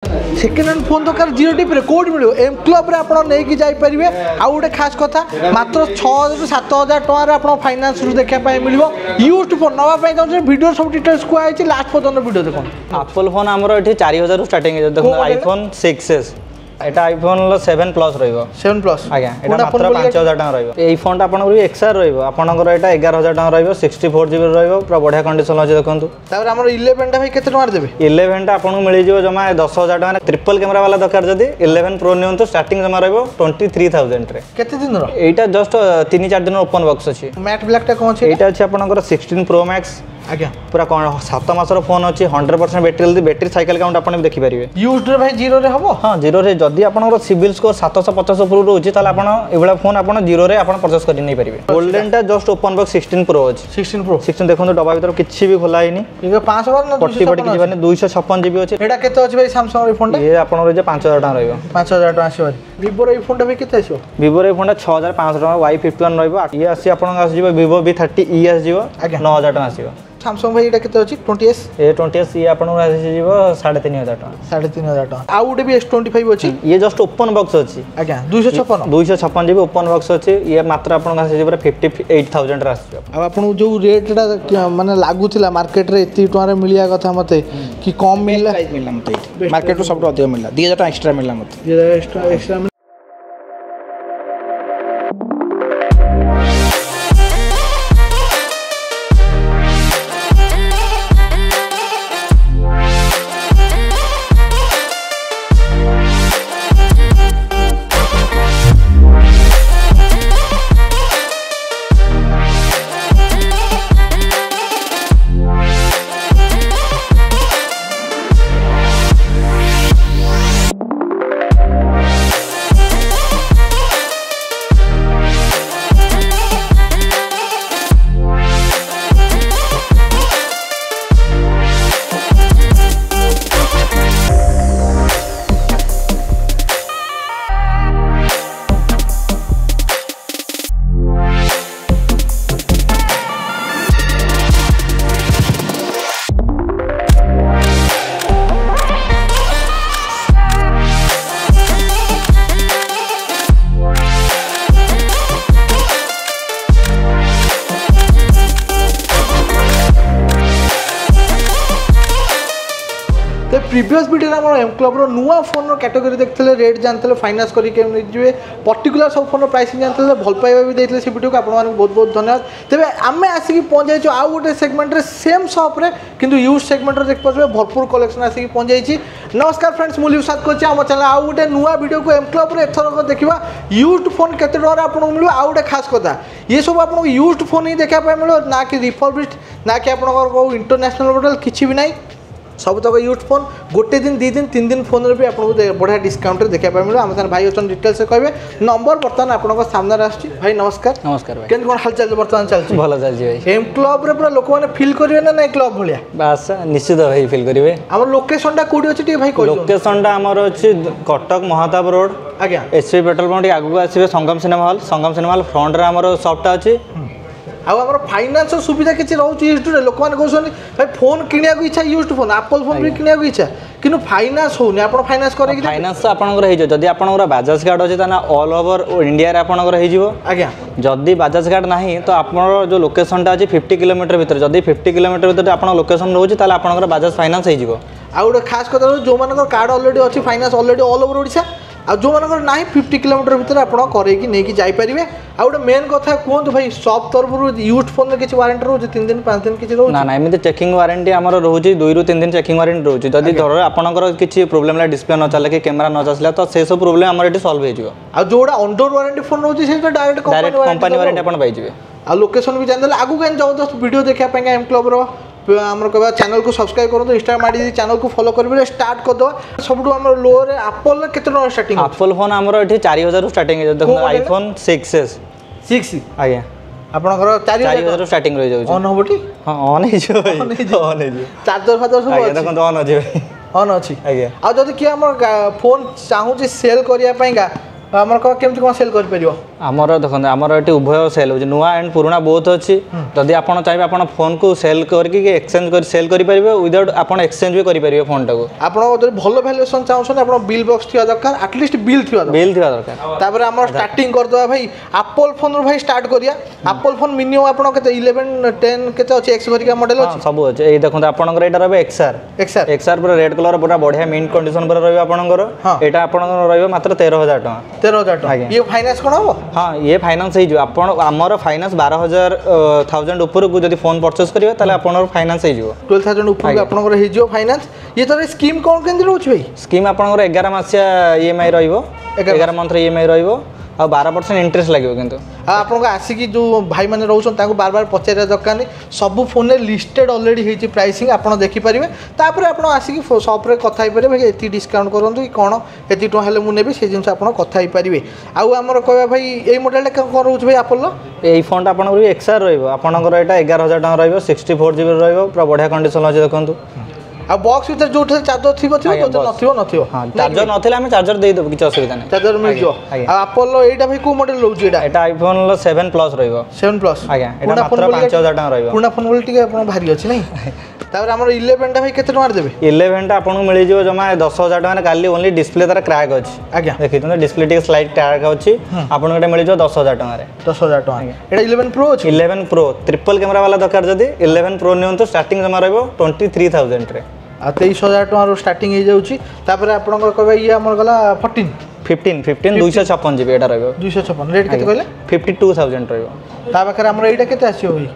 Second hand phone दरकार zero टीप कौट मिले M club रे आप नहीं जापरेंगे आउ गोटे खास कथा मात्र 6,000 ରୁ 7,000 टकर आप फाइनान्स देखापी मिल यूज फोन नापी चाहिए वीडियो सब डिटेल्स कहुई लास्ट पर्यटन वीडियो देखो एप्पल फोन आमर ये 4,000 रू स्टार्टिंग देखो आईफोन 6s এটা আইফোন 7 প্লাস রইব 7 প্লাস আজ্ঞা এটা মাত্র 5,000 টাকা রইব এই ফোনটা আপনার এক্সআর রইব আপনার এটা 11,000 টাকা রইব 64 জিবি রইব পুরা বড়িয়া কন্ডিশন আছে দেখন্তু তারপর আমার 11 টা ভাই কত টাকা দেবে 11 টা আপনার মিলি যাব জমা 10,000 টাকা ট্রিপল ক্যামেরা वाला দরকার যদি 11 প্রো নিয়ন্তু স্টার্টিং জমা রইব 23,000 রে কত দিনর এইটা জাস্ট 3-4 দিন ওপেন বক্স আছে ম্যাট ব্ল্যাক টা কোন আছে এইটা আছে আপনার 16 প্রো ম্যাক্স आज्ञा पूरा 7 मासर फोन अच्छी 100% बैटेरी साइकिल काउंट आप देखी पारे यूज भाई जीरो रे हम हाँ जीरो रे जदि आप सिविल स्कोर 750 ऊपर रोचे ताले फोन आप जीरो रे आप परचेस कर नहीं पारे गोल्डन टा जस्ट ओपन बॉक्स 16 प्रो अच्छी 16 प्रो 16 देखो डब्बा भर किसी भी खोला है 256 जीबी अच्छे एटा केते अछि भाई सैमसंग रे फोन ये आपन रे 5,000 टाका रहइबो 5,000 टाका आसी Vivo रे फोन टा भी केते आसीबो Vivo रे फोन टा 6,500 टाका Y51 रहइबो ये आसी आपन आसी जीवो Vivo V30e आसी जीवो 9,000 टाका आसीबो सैमसंग भाई एटा केते अछि 20s ए 20s ये आपन आसी जीवो 3,500 टाका 3,500 टाका आ उडे भी S25 अछि ये जस्ट ओपन बॉक्स अछि आज्ञा 256 जीबी ओपन बॉक्स अछि ये मात्र आपन आसी जीवो 58,000 रा आसी अब आपन जो रेट टा माने लागुथिला मार्केट रे एती टका रे मिलिया कथा मते कि कम मिलला प्राइस मिलला मते मार्केट रो सब अधिक मिलला 2,000 टाका एक्स्ट्रा मिलला मते 2,000 एक्स्ट्रा प्रीवियस वीडियो में एम क्लब नुआ फोन कैटेगरी देखते रेट जानते फाइनान्स करके पर्टिकुलर सब फोन प्राइसिंग जानते भल पाइबा भी देते से वीडियो को आपको बहुत बहुत धन्यवाद तेज आम आसिक पहुँच जाइए आउ गोटे सेगमेंट सेम सप्रे किंतु यूज सेगमेंट देख पारे भरपूर कलेक्शन आसिक पहुँच जाइए नमस्कार फ्रेंड्स मुझे युसाद कर चैनल आउ गोटे नुआ वीडियो को एम क्लब एथर देखा यूज फोन केते टका आपको मिले आउ गोटे खास कथा ये सब आपको यूज फोन ही देखा मिले ना कि रिफर्बिश्ड ना कि आप इंटरनेशनल मॉडल किसी भी ना सब तक यूज फोन गोटे दिन 2 दिन 3 दिन फोन भी आपको बढ़िया डिस्काउंट देखा मिले आम भाई अच्छे डिटेल्स से कहे नंबर बर्तमान आपको सामने आसुच्छी भाई नमस्कार नमस्कार भाई केन कोन हालचाल बर्तमान चलछि भल चलछि भाई एम क्लब रे पूरा लोक माने फील करिवे ना क्लब भलिया बस निश्चित भाई फील करिवे हमर लोकेशन टा कोडी अछि टी भाई कोइ लोकेशन टा हमर अछि कटक महाताब रोड आज्ञा एसपी पेट्रोल पंप आगु आसीबे संगम सिनेमा हॉल फ्रंट रे हमर शॉप टा अछि आम फाइनान्स सुविधा किसी रोचे यूज लोक मैंने कहते भाई फोन किणा इच्छा यूज फोन एप्पल फोन भी किणा इच्छा कि फाइनान्स होनी आप फाइनान्स करेंगे फाइनान्स आपंकर जदि आप बाजाज कार्ड अच्छे ऑल ओवर इंडिया आपंकर आज्ञा जदि बाजाज कार्ड ना तो आप जो लोकेशन टा अच्छे 50 किलोमीटर भितर जदि 50 किलोमीटर भितर आप लोकेशन रोचे ताले आपंकर बाजाज फाइनान्स हो आ गोटे खास कथा जो मान कार्ड अलरेडी अच्छी finance already all over Odisha आ जो मानकर ना 50 किलोमीटर भितर आप करके नहीं जापारे आ गोटे मेन कथा कहतु भाई सब तरफ यूज फोन किसी वारंटी रोचे 3 दिन 5 दिन किसी रोचे ना एमती चेकिंग वारंटी आम रोचे 2 रू 3 दिन चेकिंग वारंटी रोचे जदि धर आपंकर किसी प्रोब्लेम डिस्प्ले न चले कि कैमेरा न चलला तो से सब प्रोब्लेम आम ये सल्व हो जोड़ा अंडर वारंटी फोन रोचे डायरेक्ट कंपनी वारंटी आप पाइबे आ लोकेशन भी जान आगू कहीं जबरदस्त वीडियो देखा एम क्लब आम कह चैनल को सब्सक्राइब करो इंस्टाग्राम मारी चैनल को फॉलो कर स्टार्ट करदे सब लो एप्पल केते टका स्टार्टिंग एप्पल फोन आमर ये 4,000 स्टार्टिंग देखो आईफोन 6s 6 आज्ञा आपनकर 4,000 स्टार्टिंग रही जाउछ ऑन होबटी हां ऑन हे जो ऑन हे जो चार्जर फादर सब आज्ञा देखो ऑन हो जे ऑन अछि आज्ञा आ जदि कि हमर फोन चाहू जे सेल करिया पयगा ଆମର କେମିତି କ'ଣ ସେଲ୍ କରିପାରିବ? ଆମର ଦେଖନ୍ତୁ ଆମର ଏଠି ଉଭୟ ସେଲ୍ ହେଉଛି ନୂଆ ଆଣ୍ଡ ପୁରୁଣା ବହୁତ ଅଛି ଯଦି ଆପଣ ଚାହିଁବେ ଆପଣ ଫୋନ୍କୁ ସେଲ୍ କରିକି ଏକ୍ସଚେଞ୍ଜ କରି ସେଲ୍ କରିପାରିବେ ୱିଦାଉଟ୍ ଆପଣ ଏକ୍ସଚେଞ୍ଜ ବି କରିପାରିବେ ଫୋନ୍ଟାକୁ ଆପଣ ଯଦି ଭଲ ଭ୍ୟାଲୁଏସନ୍ ଚାହୁଁଛନ୍ତି ଆପଣ ବିଲ୍ ବକ୍ସ ଥିବା ଦରକାର ଆଟଲିଷ୍ଟ ବିଲ୍ ଥିବା ଦରକାର ତାପରେ ଆମର ଷ୍ଟାର୍ଟିଂ କରିଦେବା ଭାଇ ଆପଲ୍ ଫୋନ୍ରୁ ଭାଇ ଷ୍ଟାର୍ଟ କରିବା ଆପଲ୍ ଫୋନ୍ ମିନିମମ୍ ଆପଣ କେତେ 11 10 କେତେ ଅଛି ଏକ୍ସ କରିକା ମଡେଲ୍ ଅଛି ସବୁ ଅଛି ଏଇ ଦେଖନ୍ତୁ ଆପଣଙ୍କର ଏଇଟା ରହିବ ଏକ୍ସଆର୍ ପୁରା ରେଡ୍ କଲର୍ ପୁରା ବଢ଼ିଆ ମିଣ୍ଟ କଣ୍ଡିସନ୍ ପୁରା ରହିବ ଆପଣଙ୍କର ଏଇଟା ଆପଣଙ୍କର ରହିବ ମାତ୍ର 13,000 ଟଙ୍କା 13,000 ଟଙ୍କା ଇଏ ଫାଇନାନ୍ସ କ'ଣ ହବ? ହଁ ଇଏ ଫାଇନାନ୍ସ ହେଇଯିବ ଆପଣ ଆମର ଫାଇନାନ୍ସ 12,000 ଉପରକୁ ଯଦି ଫୋନ୍ ପରଚେସ୍ କରିବେ ତାହେଲେ ଆପଣଙ୍କର ଫାଇନାନ୍ସ ହେଇଯିବ 12,000 ଉପରକୁ ଆପଣଙ୍କର ହେଇଯିବ ଫାଇନାନ୍ସ ଇଏ ତାର ସ୍କିମ୍ କ'ଣ କେମିତି ରହୁଛି ଭାଇ? ସ୍କିମ୍ ଆପଣଙ୍କର 11 ମାସିଆ EMI ରହିବ 11 ମନ୍ଥର EMI ରହିବ ଆଉ 12% ଇଣ୍ଟରେଷ୍ଟ ଲାଗିବ କିନ୍ତୁ ଆଉ ଆପଣଙ୍କୁ ଆସିକି ଯେଉଁ ଭାଇମାନେ ରହୁଛନ୍ତି ତାଙ୍କୁ ବାର ପଚାରିବା ଦରକାର ନାହିଁ ସବୁ ଫୋନ୍ରେ ଲିଷ୍ଟେଡ୍ ଅଲରେଡ଼ି ହେଇଛି ପ୍ରାଇସିଂ ଆପଣ ଦେଖିପାରିବେ ତାପରେ ଆପଣ ଆସିକି ସପ୍ରେ କଥା ହେଇପାରିବେ ଭାଇ ଏତିକି ଡିସକାଉଣ୍ଟ କରନ୍ତୁ କି କ'ଣ ଏତିକି ଟଙ୍କା ହେଲେ ମୁଁ ନେବି ସେ ଜିନିଷ ଆପଣ କଥା ହେଇପାରିବେ ଆଉ ଆମର କହିବା ଭାଇ ଏଇ ମଡ଼େଲଟା କ'ଣ ରହୁଛି ଭାଇ ଆପଲ୍ର ଏଇ ଫୋନ୍ଟା ଆପଣଙ୍କର ଏକ୍ସଆର୍ ରହିବ ଆପଣଙ୍କର ଏଇଟା 11,000 ଟଙ୍କା ରହିବ 64 GB ରହିବ ପୁରା ବଢ଼ିଆ କଣ୍ଡିସନ୍ ଅଛି ଦେଖନ୍ତୁ ଆଉ ବକ୍ସ ଭିତରେ ଯୋଉଠି ଚାର୍ଜର ଥିବ ନଥିବ ଚାର୍ଜର ନଥିଲେ ଆମେ ଚାର୍ଜର ଦେଇଦେବୁ କିଛି ଅସୁବିଧା ନାହିଁ ଚାର୍ଜର ମିଳିଯିବ ଆଉ ଆପଲ୍ର ଏଇଟା ଭାଇ କୋଉ ମଡେଲ ରହୁଛି ଏଇଟା ଆଇଫୋନ୍ର 7 ପ୍ଲସ୍ ରହିବ 7 ପ୍ଲସ୍ ଆଜ୍ଞା ଏଇଟା ମାତ୍ର 5,000 ଟଙ୍କା ରହିବ ପୁରୁଣା ଫୋନ୍ ଭଳି ଟିକେ ଆପଣ ଭାରି ଅଛି ନାଇଁ ତାପରେ ଆମର 11ଟା ଭାଇ କେତେ ଟଙ୍କାରେ ଦେବେ 11ଟା ଆପଣଙ୍କୁ ମିଳିଯିବ ଜମା 10,000 ଟଙ୍କାରେ କାଲି ଓନ୍ଲି ଡିସପ୍ଲେ ତାର କ୍ରାକ୍ ଅଛି ଆଜ୍ଞା ଦେଖିଛନ୍ତି ଡିସପ୍ଲେ ଟିକେ ସ୍ଲାଇଟ୍ କ୍ରାକ୍ ଅଛି ଆପଣଙ୍କୁ ଏଇଟା ମିଳିଯିବ 10,000 ଟଙ୍କାରେ 10,000 ଟଙ୍କା ଏଇଟା 11 ପ୍ରୋ ଅଛି 11 ପ୍ରୋ ଟ୍ରିପଲ୍ କ୍ୟାମେରା ବାଲା ଦରକାର ଯଦି 11 ପ୍ରୋ ନିଅନ୍ତୁ ଷ୍ଟାର୍ଟିଂ ଜମା ରହିବ 23,000ରେ ଆଉ 23,000 ଟଙ୍କାରୁ ଷ୍ଟାର୍ଟିଂ ହେଇଯାଉଛି ତାପରେ ଆପଣଙ୍କର କହିବା ଇଏ ଆମର ଗଲା 15 256 GB ଏଇଟା ରହିବ 256 ରେଟ୍ କେତେ କହିଲେ 52,000 ରହିବ ତା ପାଖରେ ଆମର ଏଇଟା କେତେ ଆସିବ ଭାଇ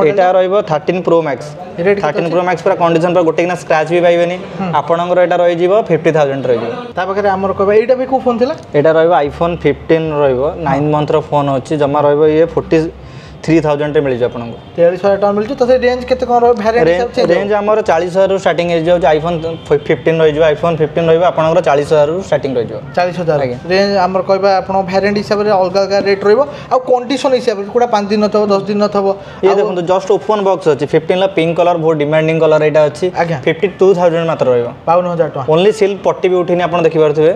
ଏଇଟା ରହିବ 13 Pro Max 13 Pro Max ପୁରା କଣ୍ଡିସନ୍ ପୁରା ଗୋଟେ କିନା ସ୍କ୍ରାଚ୍ ବି ପାଇବେନି ଆପଣଙ୍କର ଏଇଟା ରହିଯିବ 50,000 ରହିଯିବ ତା ପାଖରେ ଆମର କହିବା ଏଇଟା ଭାଇ କୋଉ ଫୋନ୍ ଥିଲା ଏଇଟା ରହିବ iPhone 15 ରହିବ 9 ମନ୍ଥର ଫୋନ୍ ଅଛି ଜମା ରହିବ ଇଏ 43,000 ମିଳିଯିବ ଆପଣଙ୍କୁ 43,000 ଟଙ୍କା ମିଳୁଛି ତ ସେ ରେଞ୍ଜ କେତେ କ'ଣ ରହିବ ଭ୍ୟାରିଏଣ୍ଟ ରେଞ୍ଜ ଆମର 40,000ରୁ ଷ୍ଟାର୍ଟିଂ ହେଇଯାଉଛି iPhone 15 ରହିଯିବ iPhone 15 ରହିବ ଆପଣଙ୍କର 40,000ରୁ ଷ୍ଟାର୍ଟିଂ ରହିଯିବ 40,000 ରେଞ୍ଜ ଆମର କହିବା ଆପଣ ଭ୍ୟାରିଏଣ୍ଟ ହିସାବରେ ଅଲଗା ଅଲଗା ରେଟ୍ ରହିବ ଆଉ କଣ୍ଡିସନ ହିସାବରେ କୋଉଟା 5 ଦିନ ନଥିବ 10 ଦିନ ନଥିବ ଇଏ ଦେଖନ୍ତୁ ଜଷ୍ଟ ଓପନ୍ ବକ୍ସ ଅଛି 15ର ପିଙ୍କ କଲର ବହୁତ ଡିମାଣ୍ଡିଂ କଲର ଏଇଟା ଅଛି 52,000 ମାତ୍ର ରହିବ 52,000 ଟଙ୍କା ଓନ୍ଲି ସିଲ୍ ପଟ୍ଟି ବି ଉଠିନି ଆପଣ ଦେଖିପାରୁଥିବେ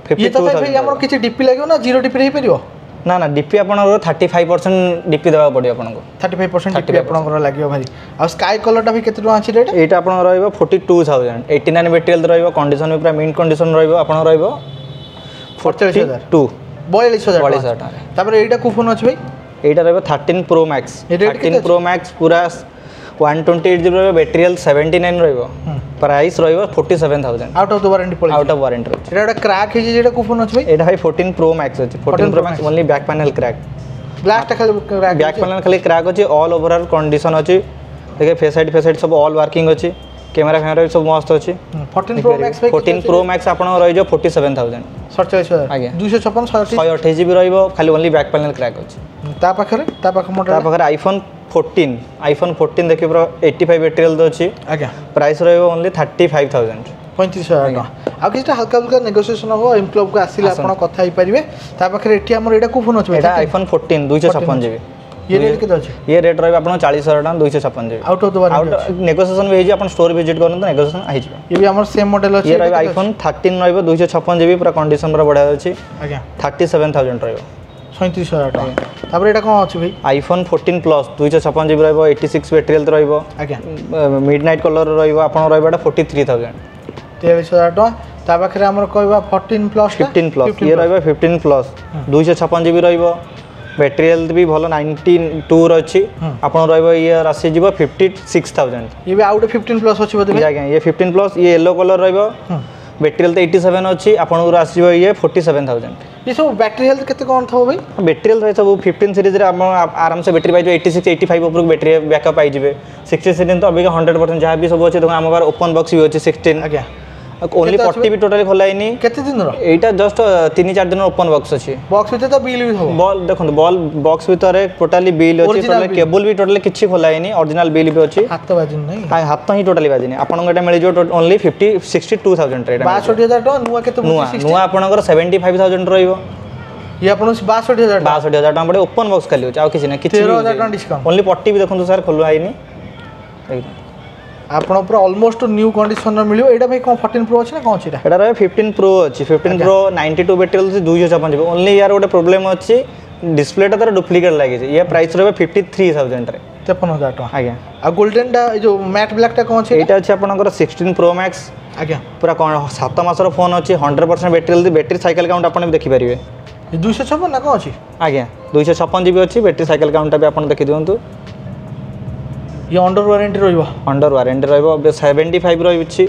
52,000 ଆମର କିଛି ଡିପି ଲାଗିବ ନା ଜିରୋ ଡିପିରେ ହେଇପାରିବ ନା ଡିପି ଆପଣଙ୍କର 35% ଡିପି ଦେବାକୁ ପଡ଼ିବ ଆପଣଙ୍କୁ 35% ଡିପି ଆପଣଙ୍କର ଲାଗିବ ଭାରି ଆଉ ସ୍କାଏ କଲରଟା ବି କେତେ ଟଙ୍କା ଅଛି ରେଟ୍ ଏଇଟା ଆପଣଙ୍କର ରହିବ 42,000 89 ମେଟେରିଆଲ ରହିବ କଣ୍ଡିସନ ବି ପୁରା ମିଣ୍ଟ କଣ୍ଡିସନ ରହିବ ଆପଣଙ୍କର ରହିବ 42,000 ଟଙ୍କା ତାପରେ ଏଇଟା କୋଉ ଫୋନ୍ ଅଛି ଭାଇ ଏଇଟା ରହିବ 13 Pro Max 13 Pro Max ପୁରା 128 GB ରହିବ ବ୍ୟାଟେରୀ ହେଲ୍ଥ 79 ରହିବ ପ୍ରାଇସ୍ ରହିବ 47,000 ଆଉଟ୍ ଅଫ୍ ଦ ୱାରେଣ୍ଟି ପଳେଇ ଆଉଟ୍ ଅଫ୍ ୱାରେଣ୍ଟି ରହିବ ଏଟା ଗୋଟେ କ୍ରାକ୍ ହେଇଛି ଯେଟା କୋଉ ଫୋନ୍ ଅଛି ଭାଇ ଏଇଟା ଭାଇ 14 Pro Max ଅଛି 14 Pro Max only back panel crack ଗ୍ଲାସଟା ଖାଲି କ୍ରାକ୍ ବ୍ୟାକ୍ ପ୍ୟାନେଲ ଖାଲି କ୍ରାକ୍ ଅଛି ଅଲ୍ ଓଭରାଲ୍ କଣ୍ଡିସନ ଅଛି ଦେଖେ ଫେସ୍ ସାଇଡ୍ ସବୁ ଅଲ୍ ୱାର୍କିଂ ଅଛି କ୍ୟାମେରା ବି ସବୁ ମସ୍ତ ଅଛି 14 Pro Max 14 Pro Max ଆପଣଙ୍କର ରହିଯିବ 47,000 47,000 ଆଜ୍ଞା 256 128 GB ରହିବ ଖାଲି ଓନ୍ଲି ବ୍ୟାକ୍ ପ୍ୟାନେଲ କ୍ରାକ୍ ଅଛି ତା ପାଖରେ iPhone 14 ଦେଖିବେ ପୁରା 85 ବ୍ୟାଟେରୀ ହେଲ୍ଥ ଅଛି ଆଜ୍ଞା ପ୍ରାଇସ୍ ରହିବ ଓନ୍ଲି 35,000 35,000 ଟଙ୍କା ଆଉ କିଛିଟା ହାଲକା ହାଲକା ନେଗୋସିଏସନ୍ ହେବ ଏମ୍ କ୍ଲବ୍କୁ ଆସିଲେ ଆପଣ କଥା ହେଇପାରିବେ ତା ପାଖରେ ଏଠି ଆମର ଏଇଟା କୋଉ ଫୋନ୍ ଅଛି ଏଇଟା iPhone 14 256 GB ये रेट केते अछि ये रेट रहबे आपन 40,000 टका 256 GB out of the warranty negotiation भी हेजी आपन स्टोर विजिट करन तो नेगोशिएशन आइ छी ये भी हमर सेम मॉडल अछि ये रहबे iPhone 13 रहबे 256 GB पूरा कंडीशन रा बढ़ा अछि आज्ञा 37,000 रहबे 37,000 टका तापर एटा कोन अछि भाई iPhone 14 Plus 256 GB रहबे 86 बैटरी हेल्थ रहबे आज्ञा मिडनाइट कलर रहबे आपन रहबे 43,000 23,000 टका ता पाखरे हमर कहबा 14 प्लस 15 प्लस ये रहबे 15 प्लस 256 GB रहबे बैटरी हेल्थ भी भलो 92 अछि आपन रहबे ये राशि जीव 56,000 ये भी आउट 15 प्लस अछि बदे आज्ञा ये 15 प्लस ये येलो कलर रहबे बैटरी हेल्थ 87 अछि आपन राशि ये 47,000 ये सब बैटरी हेल्थ केते कोन थबो भाई बैटरी हेल्थ सब 15 सीरीज रे हम आराम से बैटरी पाइ 86 85 ऊपर बैटरी बैकअप पाइ जिवे 60 सीरीज तो अभी 100% जहां भी सब अछि तो हम बार ओपन बॉक्स भी अछि 16 आज्ञा ओनली 40 भी टोटली खोलाइनी केते दिन रो एटा जस्ट 3-4 दिन ओपन बॉक्स अछि बॉक्स भीतर तो बिल भी हो बॉल देखो बॉल बॉक्स भीतर टोटली बिल अछि टोटली केबल भी टोटली किछि खोलाइनी ओरिजिनल बिल भी अछि हाथ बाजिन नहीं हाथ ही टोटली बाजिनी आपन एटा मिल जो ओनली 62,000 रे 62,000 टका नुवा केते नुवा आपन 75,000 रहइबो ये आपन 62,000 टका पड़े ओपन बॉक्स खाली आ किछि ना किछि 13,000 टका डिस्काउंट ओनली पट्टी भी देखो सर खोलु आइनी ଆପଣ ପୁରା ଅଲମୋଷ୍ଟ ନ୍ୟୁ କଣ୍ଡିସନର ମିଳିବ। ଏଇଟା ଭାଇ କ'ଣ 14 ପ୍ରୋ ଅଛି ନା କ'ଣ ଅଛି ଏଇଟା? এটা রয়ে 15 প্রো আছে 15 প্রো 92 ব্যাটারি আছে 256 জিবি ওনলি ইয়ার গোটে প্রোবলেম আছে ডিসপ্লেটা তার ডুপ্লিকেট লাগিছে ইয়া প্রাইস রবে 53000 রে 53,000 ଟଙ୍କା। আজ্ঞা ଆଉ ଗୋଲ୍ଡେନଟା এই ଯୋଉ ମ୍ୟାଟ୍ ବ୍ଲାକଟା କ'ଣ ଅଛି? এইটা আছে আপনার 16 প্রো ম্যাক্স ଆଜ୍ଞା পুরা 7 মাসর ফোন আছে 100% ব্যাটারি ব্যাটারি সাইকেল কাউন্ট আপনি দেখি পারিবে। 256 না କ'ଣ ଅଛି? আজ্ঞা 256 জিবি আছে ব্যাটারি সাইকেল কাউন্টটা বি আপনি দেখি দিଅନ୍ତୁ। ଇଏ ଅଣ୍ଡର ୱାରେଣ୍ଟି ରହିବ? अंडर वारंटी रहिबो 75 रहिछि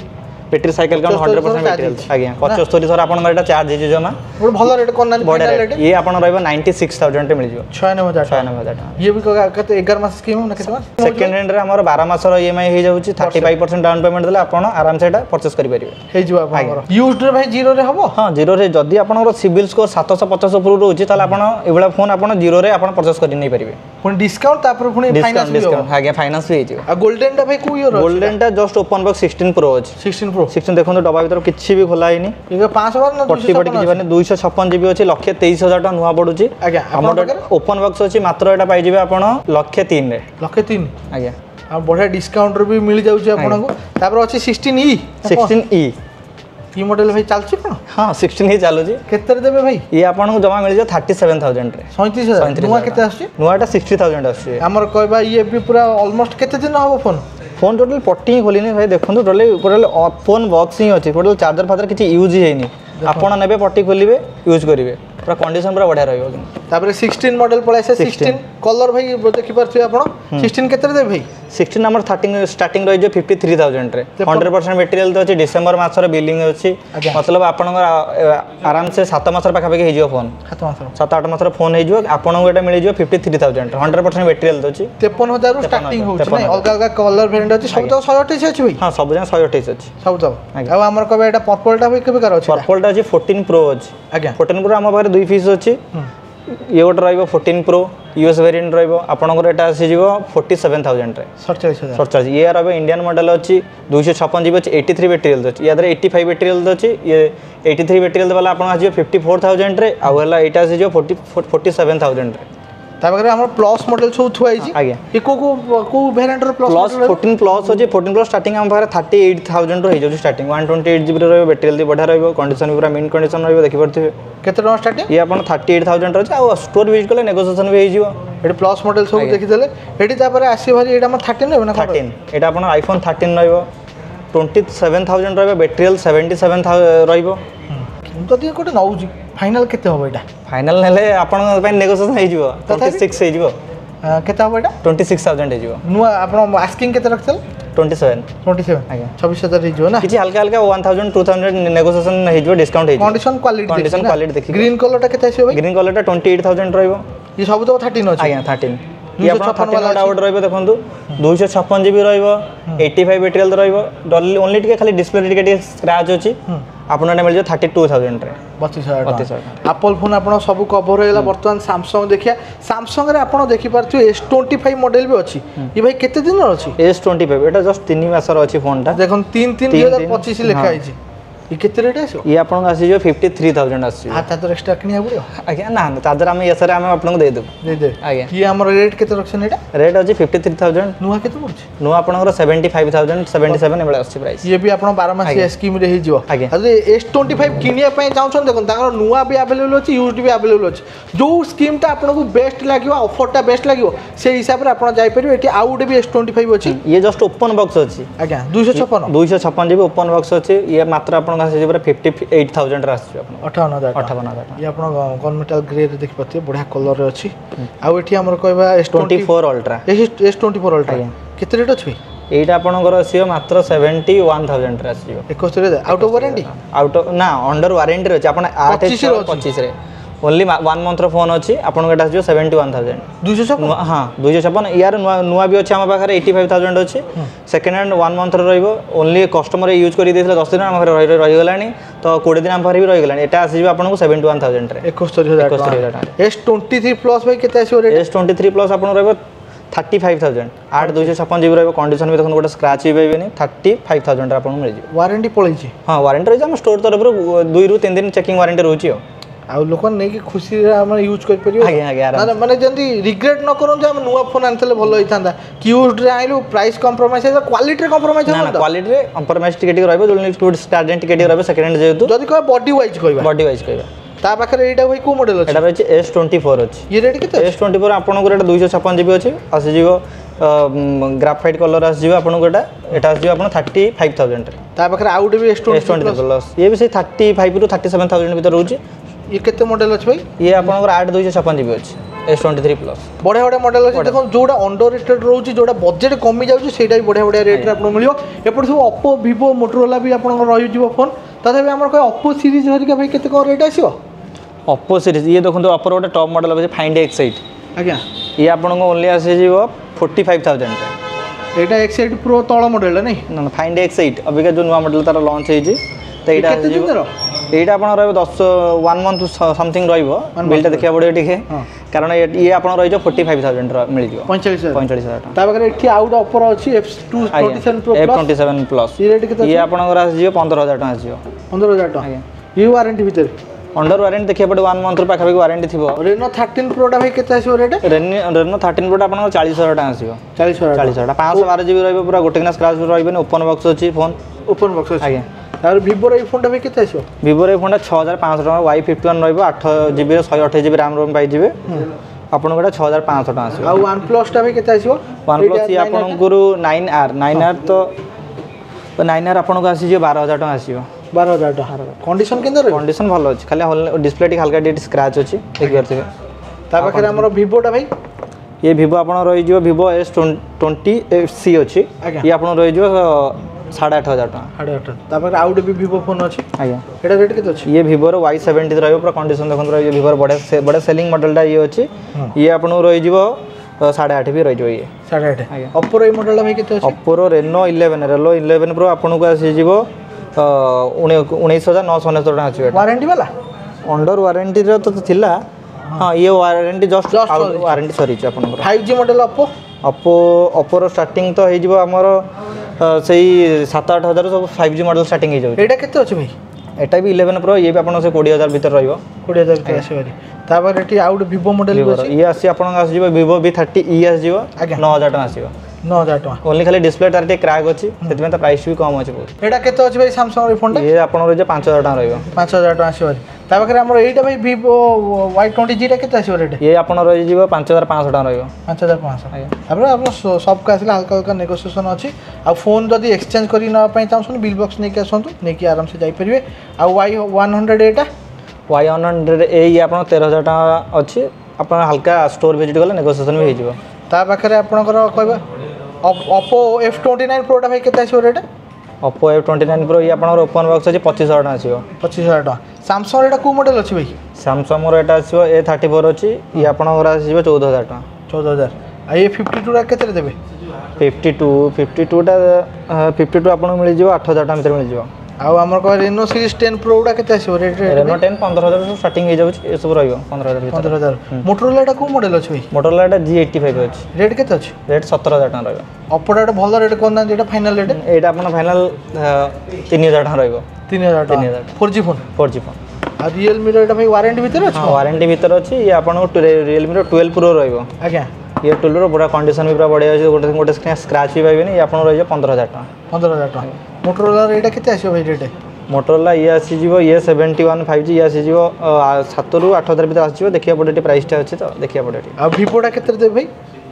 बैटरी साइकिल काउंट 100% बैटरी आज्ञा 75 थर आपन एटा चार्ज हे जमा ଗୋଟେ ଭଲ ରେଟ୍ କ'ଣ ନା बड़ा रेट ये आपन रहबो 96000 रे मिल जिवो 96,000 ଇଏ ବି କେତେ 11 ମାସ ସ୍କିମ୍ ନା କେତେ ମାସ? सेकंड हैंड रे हमर 12 मासर ईएमआई हे जाउछि 35% डाउन पेमेंट देले आपन आराम से एटा परचेस करि परिबे ହେଇଯିବ ଆପଣଙ୍କର। ୟୁଜ୍ଡ ରେ ଭାଇ 0 ରେ ହବ? हां जीरो रे जदी आपनकर सिविल स्कोर 750 ऊपर रहउछि ताले आपन एबला फोन आपन जीरो रे आपन परचेस करि नै परिबे ପୁଣି ଡିସକାଉଣ୍ଟ ତାପରେ ପୁଣି ଫାଇନାନ୍ସ ବି ହବ। डिस्काउंट आज्ञा फाइनेंस भी हे जिवो। ଆଉ ଗୋଲ୍ଡେନଟା ଭାଇ କୋଉ ଇୟର? गोल्डन टा जस्ट ओपन बॉक्स 16 प्रो अछि 16 ପ୍ରୋ 16 देखो डबा भीतर किछि भी खोला हैनी ଇଏ 500 ନା पट्टी पट्टी किछि माने 256 जीबी अछि 123,000 टका नुआ पडुछि। ଆଜ୍ଞା हमर ओपन बॉक्स अछि मात्र एटा पाइ जिबे आपण 103 रे 103 आज्ञा ଆଉ ବଢିଆ ଡିସକାଉଣ୍ଟ ରେ ବି ମିଳି ଯାଉଛି ଆପଣଙ୍କୁ। ତାପରେ ଅଛି 16e 16e ଇ ମଡେଲ ଭାଇ ଚାଲୁଛି କ'ଣ? हां 16e चालू छी କେତେରେ ଦେବେ ଭାଇ? ये आपण को जमा मिल जा 37000 रे 37,000 ନୂଆ କେତେ ଆସୁଛି? नुआटा 60000 आछि। ଆମର କହିବା ଇଏ ବି ପୁରା ଅଲମୋଷ୍ଟ କେତେ ଦିନ ହବ ଫୋନ୍? फोन टोटल पट्टी ही खोलिनी भाई देखंतु टोटल फोन बॉक्स ही अछि टोटल चार्जर फादर किछि यूज ही हेनी आपण नेबे पट्टी खोलिबे यूज करिवे पूरा कंडीशन पूरा बढ़िया रहइबो। ତାପରେ 16 मॉडल पळाइ से 16 कलर भाई देखि पारथि आपण 16 केते देबे भाई? 16 नंबर 13 स्टार्टिंग रहि जो 53000 रे 100% मटेरियल तो अछि डिसेंबर मास रे बिलिंग अछि मतलब आपण आराम से 7 मास रे पाखा पाखी हे जियो फोन 7-8 मास रे फोन हे जियो आपण को एटा मिलि जियो 53000 100% मटेरियल तो अछि 53000 रु स्टार्टिंग होछि नै अलग अलग कलर वेरिएंट अछि सब तो 128 अछि भाई। हां सब जन 128 अछि सब तो आ हमर कहबे एटा पर्पल टा भाई केबे कर अछि? पर्पल टा अछि 14 प्रो अछि आज्ञा 14 प्रो हम पारे दुई पीस अछि ये गोटे रहिबो 14 प्रो यूएस वेरिएंट रहिबो आपनकर एटा आसी जिवो 47000 रे 47,000 ये रहिबो इंडियन मॉडल अछि 256 जीबी अछि 83 बैटरी अछि या दरे 85 बैटरी अछि ये 83 बैटरी वाला आपन आसी 54000 रे आ वाला एटा आसी जो 47,000 रे। ता बगरे हमर प्लस मॉडल सब थुआ आइछि आज्ञा ए को वेरिएंट रो प्लस 14 प्लस अछि 14 प्लस स्टार्टिंग हम पारे 38000 रो हे जो स्टार्टिंग 128 जीबी रो बैटरी जल्दी बढ़ा रहइबो कंडीशन पूरा मेन कंडीशन रहइबो देखि परथिबे केते टका स्टार्टिंग ये अपन 38000 रो अछि आ स्टोर विजिट कले नेगोशिएशन भी हे जिवो एडी प्लस मॉडल सब देखि देले एडी तापर आसी भारी एडा हम 13 रहबे ना 13 एटा अपन आईफोन 13 रहइबो 27000 रहइबो बैटरी 77000 रहइबो जदि कोटे नउजी फाइनल केते होबो एटा? फाइनल नेले आपण पे नेगोशिएशन हे जिवो 26 हे जिवो केते होबो एटा? 26000 हे जिवो नुआ आपण आस्किंग केते रखथल? 27 आज्ञा 26000 हे जिवो ना किछि हल्का हल्का 1000 2000 नेगोशिएशन हे जिवो डिस्काउंट हे जिवो कंडीशन क्वालिटी देखि ग्रीन कलर टा केते आसीबो भाई? ग्रीन कलर टा 28000 रहइबो ये सब तो 13 अछि आज्ञा 13 ये अपन 13 वाला आउट रहइबो देखंतु 256 जीबी रहइबो 85 बैटरी रहइबो ओनली टिके खाली डिस्प्ले टिके स्क्रैच अछि आपन ने मिल जो 32000 रे 32000 एप्पल फोन आपण सब कवर होला वर्तमान सैमसंग देखिया सैमसंग रे आपण देखि पारछु S25 मॉडल भी अछि ई भाई केते दिन अछि? S25 एटा जस्ट 3 मास रो अछि फोन टा देखन 3/3/2025 लिखा आइछि ई केते रेट आसो? ये आपन आसी जो 53000 आसी हां तादर एक्स्ट्रा किनिया पड़ियो आज्ञा ना तादर हम यसरे हम आपन को दे दे आज्ञा ये हमर रेट केते रखछन एटा? रेट अछि 53000 नुआ केते पड़छि? नुआ आपन 75000 77 एबळे आसी प्राइस ये भी आपण 12 मास स्कीम रे हे जिवो अरे S25 किनिया पय चाहछन देखन ताकर नुआ भी अवेलेबल अछि यूज्ड भी अवेलेबल अछि जो स्कीम ता आपन को बेस्ट लागियो ऑफर ता बेस्ट लागियो से हिसाब रे आपण जाई परियो एटी आउट भी S25 अछि ये जस्ट ओपन बॉक्स अछि आज्ञा 256 जीबी ओपन बॉक्स अछि ये मात्र आपन आसी जे 58000 रे आसी आपन 58000 ये आपण गन मेटल ग्रे रे देख पथिए बढ़िया कलर रे अछि आ एठी हमर कहबा S24 अल्ट्रा S24 अल्ट्रा केते रेट अछि? एटा आपनकर आसी मात्र 71000 रे आसी 71 आउट ऑफ वारंटी आउट ना अंडर वारंटी रे आपण 25 रे ओनली 1 मंथ रो फोन अछि आपन केटा आसी 71000 256 हां 256 यार नुआ भी अछि हम पाखरे 85000 अछि सेकंड हैंड 1 मंथ रो रहइबो ओनली कस्टमर यूज करि देथिले 10 दिन हम रहि गलानी तो 20 दिन हम पाखरे भी रहि गलानी एटा आसी आपन को 71000 रे 71000 S23 प्लस भाई केते आसी रेट? S23 प्लस आपन रहइबो 35000 8 256 जीबी रहइबो कंडीशन भी देखन गोटे स्क्रैच भी बेनी 35000 आपन मिल जे वारंटी पळै छी हां वारंटी रहि हम स्टोर तरफ 2 रु 3 दिन चेकिंग वारंटी रहउची ଆଉ ଲୋକ ନେଇକି ଖୁସିରେ ଆମେ ୟୁଜ୍ କରିପାରିବେ ଆଜ୍ଞା ଆଜ୍ଞା ମାନେ ଯେମିତି ରିଗ୍ରେଟ୍ ନ କରନ୍ତୁ ଆମେ ନୂଆ ଫୋନ୍ ଆଣିଥିଲେ ଭଲ ହେଇଥାନ୍ତା କି ୟୁଜ୍ଡରେ ଆଣିଲୁ ପ୍ରାଇସ୍ କମ୍ପ୍ରମାଇଜ୍ ହେଇଥିଲା କ୍ୱାଲିଟିରେ କମ୍ପ୍ରମାଇଜ୍ ନା ନା କ୍ୱାଲିଟିରେ କମ୍ପ୍ରମାଇଜ୍ ଟିକେ ଟିକେ ରହିବ ଯୋଉଠି ଷ୍ଟାର୍ଟିଂ ଟିକେ ଟିକେ ରହିବ ସେକେଣ୍ଡ ହ୍ୟାଣ୍ଡ ଯେହେତୁ ଯଦି କହିବା ବଡି ୱାଇଜ୍ କହିବା ବଡି ୱାଇଜ୍ କହିବା ତା ପାଖରେ ଏଇଟା ଭାଇ କୋଉ ମଡେଲ ଅଛି ଏଟା ରହିଛି S24 ଅଛି ଇଏ ରେଟ୍ କେତେ S24 ଆପଣଙ୍କର ଏଟା 256 GB ଅଛି ଆସିଯିବ ଗ୍ରାଫାଇଟ୍ କଲର ଆସିଯିବ ଆପଣଙ୍କୁ ଏଟା ଆସିଯିବ ଆପଣ 35,000 ରେ ତା ପାଖରେ ଆଉ ଗୋଟେ ବି S23 ପ୍ଲସ୍ ଇଏ ବି ସେଇ 35 ରୁ 37,000 ଭିତରେ ରହୁଛି ଇଏ କେତେ ମଡେଲ ଅଛି ଭାଇ ଇଏ ଆପଣଙ୍କର 8 256 GB ଅଛି S23 ପ୍ଲସ୍ ବଢ଼ିଆ ବଢ଼ିଆ ମଡେଲ ଅଛି ଦେଖନ୍ତୁ ଯୋଉଟା ଅଣ୍ଡର ରେଟେଡ୍ ରହୁଛି ଯୋଉଟା ବଜେଟ୍ କମି ଯାଉଛି ସେଇଟା ବି ବଢ଼ିଆ ବଢ଼ିଆ ରେଟ୍ରେ ଆପଣଙ୍କୁ ମିଳିବ ଏପଟେ ସବୁ Oppo Vivo Motorola ବି ଆପଣଙ୍କର ରହିଯିବ ଫୋନ୍ ତଥାପି ଆମର କହେ Oppo ସିରିଜ୍ ହରିକା ଭାଇ କେତେ କ'ଣ ରେଟ୍ ଆସିବ Oppo ସିରିଜ୍ ଇଏ ଦେଖନ୍ତୁ Oppo ଗୋଟେ ଟପ୍ ମଡେଲ ଅଛି Find X8 ଆଜ୍ଞା ଇଏ ଆପଣଙ୍କୁ ଓନ୍ଲି ଆସିଯିବ 45,000 ରେ ଏଇଟା X8 Pro ତଳ ମଡେଲଟା ନାଇଁ ନା ନା Find X8 ଅବିକା ଯୋଉ ନୂଆ ମଡେଲ ତାର ଲଞ୍ଚ ହେଇଛି ତ ଏଇଟା କେତେ ଦିନର এইটা আপনার রহবে 1 month समथिंग রহব বিলটা দেখা পড়ে টিকে কারণ ইয়ে আপনার রয়েছে 45,000 মিলিଯିବ 45,000 তা পাখে এটি আউট অফর আছে F27 Pro F27 প্লস এই রেট কেতে ইয়ে আপনার আসিଯିବ 15,000 টাকা আসিଯିବ 15,000 টাকা ই ওয়ারেন্টি ভিতরে अंडर वारंटी देखिए पड़े 1 मंथ पाखापाखि वारंटी थी Reno 13 Pro टा भाई केते आसीबो रेट Reno 13 Pro आपन 40,000 टाका आसीबो 40,000 512 GB रहबो पूरा गोटे ना स्क्रैच रहबे ओपन बॉक्स अछि फोन ओपन बॉक्स अछि आज्ञा तार Vivo रे फोन टा भाई केते आसीबो Vivo रे फोन 6,500 टाका Y51 रहबो 8 GB रे 128 GB RAM रोम पाई जिवे आपन गोटा 6,500 टाका आसीबो आ OnePlus टा भाई केते आसीबो OnePlus आपन गुरु 9R तो 9R आपन को आसी जे 12,000 टाका आसीबो 12,000 टाका कंडीशन केंदर कंडीशन भलो अछि खाली डिस्प्ले टी हल्का डी स्क्रैच अछि देख परथिबे ता पाखरे हमरो Vivo टा भाई ये Vivo आपन रहि जिवो Vivo S20C अछि ये आपन रहि जिवो 8,500 टाका 8,500 ता पाखरे आउट भी Vivo फोन अछि आज्ञा एटा रेट केते अछि ये Vivo रो Y70 रहबो पूरा कंडीशन देखन रहि Vivo रो बडे सेलिंग मॉडल टा ये अछि ये आपन रहि जिवो 8.5 भी रहि जिवो ये 8.5 Oppo रो मॉडल भाई केते अछि Oppo रो Reno 11 Pro आपन को आसी जिवो 19,999 टाका अछि वारंटी वाला अंडर वारंटी रो तो थिला हां ये वारंटी जस्ट वारंटी सरी छ आपन 5G मॉडल Oppo रो स्टार्टिंग तो हे जिवो हमर सेही 7-8 हजार सब 5G मॉडल स्टार्टिंग हे जाउ एटा केते अछि भाई एटा भी 11 Pro ये भी आपन से 20,000 भीतर रहइबो 20,000 भीतर आसीबारी ता पर एटी आउट Vivo मॉडल भी अछि ये आसी आपन आसी जिवो Vivo V30e आसी जिवो 9,000 टाका आसीबो 9,000 टाका ओनली खाली डिस्प्ले टार क्रैक अछि सेतमे त प्राइस भी कम अछि बहुत एटा केते अछि भाई Samsung रे फोन टा ये आपन रो जे 5,000 टाका रहइबो 5,000 टाका आसीबारी ता पाखरे हमर एटा भाई Vivo Y20G टा केते आसीबो रेट ये आपन रहि जिवो 5,500 टाका रहइबो 5,500 तापर आपन सब का आसिला हल्का हल्का नेगोशिएशन अछि आ फोन जदी एक्सचेंज करी न पई चाहछन बिल बॉक्स नै के आसंतु नै कि आराम से जाई परिबे आ Y100 एटा Y100 ए ये आपन 13,000 टाका अछि आपन हल्का स्टोर विजिट गले नेगोशिएशन भी हे जिवो ता पाखरे आपनकर कहबा Oppo F29 Pro टा भाई केते आसीबो रेट Oppo F29 Pro ये आपन ओपन बॉक्स अछि 25,000 टाका आसीबो 25,000 टाका Samsung एटा को मॉडल अछि भाई Samsung रो एटा आसीबो A34 अछि ये आपन ओरा आसीबो 14,000 टाका 14,000 आ ये 52 टा केते देबे 52 टा 52 आपन मिल जिवो 8,000 टाका भीतर मिल जिवो आ हमर को Reno Series 10 Pro टा केते आसीबो रेट Reno 10 15,000 स्टार्टिंग हे जाउ ए सब रहइबो 15,000 भीतर 15,000 Motorola टा को मॉडल अछि भाई Motorola टा G85 अछि रेट केते अछि रेट 17,000 टाका रहइबो Oppo टा भलो रेट कोन जेटा फाइनल रेट एटा आपन फाइनल 3,000 टाका रहइबो 3,000 टाका 4G फोन 4G फोन आ Realme रो एटा भाई वारंटी भीतर अछि हां वारंटी भीतर अछि ये आपन Realme रो 12 Pro रहइबो आज्ञा ये 12 रो बड़ा कंडीशन भी पूरा बढ़िया अछि गोटे स्क्रैच भी पाइबेनी ये आपन रहि 15,000 टाका 15,000 टाका Motorola रो एटा केते आसीबो भाई रेट Motorola ये आसी जिवो ये 71 5G ये आसी जिवो 7 रु 8,000 भीतर आसी जिवो देखिया पड़े प्राइस टा अछि तो देखिया पड़े आ Vivo टा केते देबे भाई